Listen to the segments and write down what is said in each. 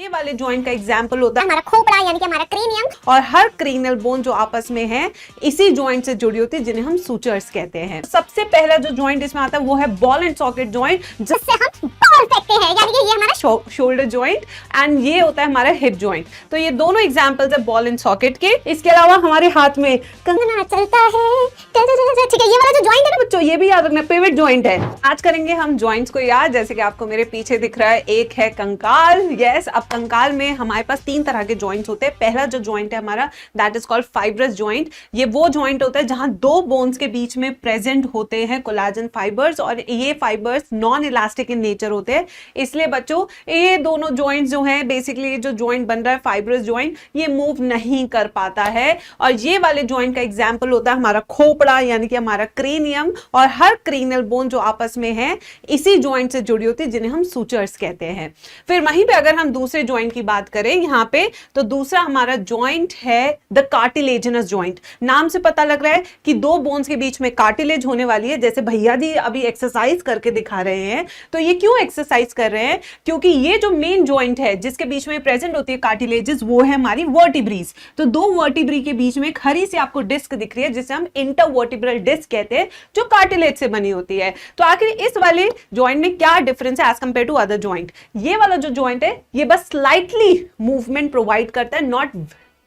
वाले जॉइंट का एग्जांपल होता है हमारा खोपड़ा यानी कि हमारा क्रेनियम, और हर क्रेनियल बोन जो आपस में है इसी जॉइंट से जुड़ी होती है, जिन्हें हम सूचर्स कहते हैं। सबसे पहला जो जॉइंट इसमें आता है वो है बॉल एंड सॉकेट जॉइंट, जिससे हम बॉल फेंकते हैं, यानी कि ये हमारा शोल्डर जॉइंट, एंड ये होता है हमारा हिप जॉइंट। तो ये दोनों एग्जांपल्स है बॉल एंड सॉकेट के। इसके अलावा हमारे हाथ में कंगना चलता है, ठीक है, ये वाला जो जॉइंट है ना बच्चों, ये भी याद रखना, पिवट जॉइंट है। आज करेंगे हम जॉइंट्स को याद, जैसे कि आपको मेरे पीछे दिख रहा है, एक है कंकाल। यस, अब कंकाल में हमारे पास 3 तरह के जॉइंट्स होते हैं। पहला जो जॉइंट है हमारा, that is called fibrous joint. ये वो जॉइंट होता है जहां 2 बोन्स के बीच में प्रेजेंट होते हैं कोलाजन फाइबर्स, और ये fibres non elastic in nature होते हैं। इसलिए बच्चों ये दोनों जॉइंट्स जो हैं, बेसिकली जो जॉइंट बन रहा है फाइब्रस जॉइंट, ये मूव नहीं कर पाता है। और ये वाले जॉइंट का एग्जांपल होता है हमारा खोपड़ा यानी कि हमारा क्रेनियम, और हर क्रेनियल बोन जो आपस में है इसी जॉइंट से जुड़ी होती है, जिन्हें हम सूचर्स कहते हैं। फिर वहीं पे अगर हम दूसरे जॉइंट की बात करें यहाँ पे, तो दूसरा हमारा जॉइंट है द कार्टिलेजिनस जॉइंट। नाम से पता लग रहा है कि 2 बोन्स के बीच में कार्टिलेज होने वाली है। जैसे भैया जी अभी एक्सरसाइज करके दिखा रहे हैं, तो ये क्यों एक्सरसाइज कर रहे हैं? क्योंकि ये जो मेन जॉइंट है जिसके बीच में प्रेजेंट होती है कार्टिलेजेस, वो है हमारी वर्टिब्रीज। तो 2 वर्टिब्री के बीच में एक हरी सी आपको डिस्क दिख रही है, जिसे हम इंटरवर्टिब्रल डिस्क कहते हैं, जो कार्टिलेज से बनी होती है। तो आखिर इस वाले जॉइंट में क्या डिफरेंस है as compared to other joint? ये वाला जो जॉइंट है ये बस स्लाइटली मूवमेंट प्रोवाइड करता है, नॉट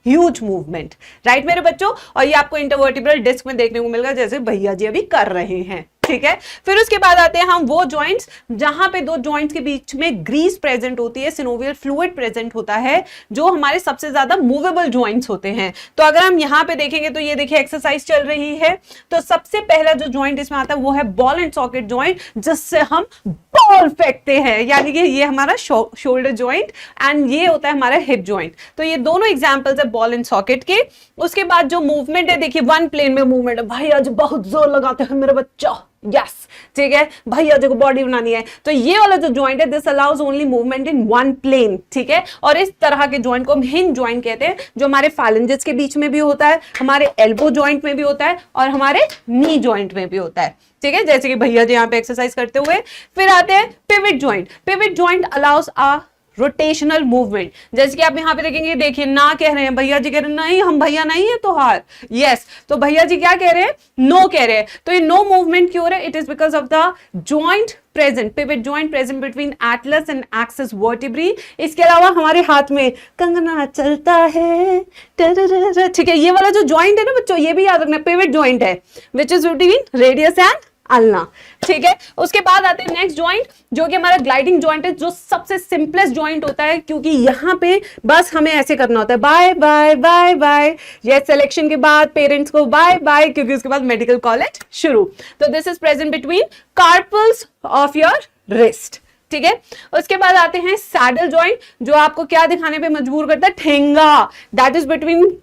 ह्यूज मूवमेंट, राइट मेरे बच्चों। और ये आपको इंटरवर्टिब्रल डिस्क में देखने को मिलेगा, जैसे भैया जी अभी कर रहे हैं, ठीक है। फिर उसके बाद आते हैं हम वो जॉइंट्स जहां पे 2 जॉइंट्स के बीच में ग्रीस प्रेजेंट होती है, सिनोवियल फ्लूइड प्रेजेंट होता है, जो हमारे सबसे ज्यादा मूवेबल जॉइंट्स होते हैं। तो अगर हम यहां पे देखेंगे तो ये देखिए एक्सरसाइज चल रही है। तो सबसे पहला जो जॉइंट इसमें आता है वो है बॉल एंड सॉकेट जॉइंट, जिससे हम बॉल फेंकते हैं, यानी कि ये हमारा शोल्डर जॉइंट, एंड ये होता है हमारा हिप जॉइंट। तो ये दोनों एग्जांपल्स है बॉल एंड सॉकेट के। उसके बाद जो मूवमेंट है, देखिए 1 प्लेन में मूवमेंट है। भाई आज बहुत जोर लगाते हैं मेरे बच्चा, यस, ठीक है, भैया जी को बॉडी बनानी है। तो ये वाला जो जॉइंट है, this allows only movement in 1 plane, ठीक है। और इस तरह के जॉइंट को हम हिंज जॉइंट कहते हैं, जो हमारे फैलेंजेस के बीच में भी होता है, हमारे एल्बो जॉइंट में भी होता है, और हमारे नी जॉइंट में भी होता है, ठीक है, जैसे कि भैया जी यहाँ पे एक्सरसाइज करते हुए। फिर आते हैं pivot joint. Pivot joint allows a rotational movement, जैसे कि आप यहाँ पे देखेंगे, देखिए ना कह रहे हैं, भैया जी कह रहे हैं नहीं हम भैया नहीं है तो हार, यस। तो भैया जी क्या कह रहे हैं? नो कह रहे हैं। तो ये नो मूवमेंट क्यों है? It is because of the joint present, pivot joint present between Atlas and axis vertebrae. इसके अलावा हमारे हाथ में कंगना चलता है, ठीक है, ये वाला जो जॉइंट है ना बच्चों, ये भी याद रखना, पिवट जॉइंट है, which is between radius and ulna, ठीक है। उसके बाद आते हैं नेक्स्ट जॉइंट, जो कि हमारा ग्लाइडिंग जॉइंट है, जो सबसे सिंपलेस्ट जॉइंट होता है, क्योंकि यहाँ पे बस हमें ऐसे करना होता है, बाय बाय बाय बाय। ये सिलेक्शन के बाद पेरेंट्स को बाय बाय, क्योंकि उसके बाद मेडिकल कॉलेज शुरू। तो this is present between carpals of your wrist, ठीक है। उसके बाद आते हैं सैडल जॉइंट, जो आपको क्या दिखाने पे मजबूर करता है? ठेंगा, that is between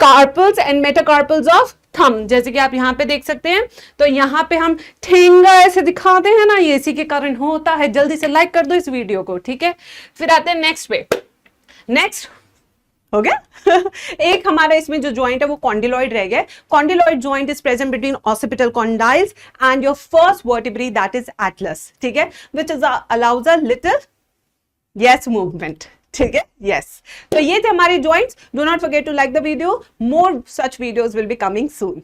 carpals and metacarpals of thumb, जैसे कि आप यहाँ पे देख सकते हैं। तो यहाँ पे हम ठेंगा ऐसे दिखाते हैं ना, ये इसी के कारण होता है। जल्दी से लाइक कर दो इस वीडियो को, ठीक है। फिर आते हैं नेक्स्ट पे। नेक्स्ट हो गया एक हमारा इसमें जो जॉइंट है वो कॉन्डिलॉइड रह गया। Condyloid joint is present between occipital condyles and your first vertebrae, that is atlas, ठीक है, which is allows a little yes movement, ठीक है, यस। तो ये थे हमारे joints. Do not forget to like the video, more such videos will be coming soon.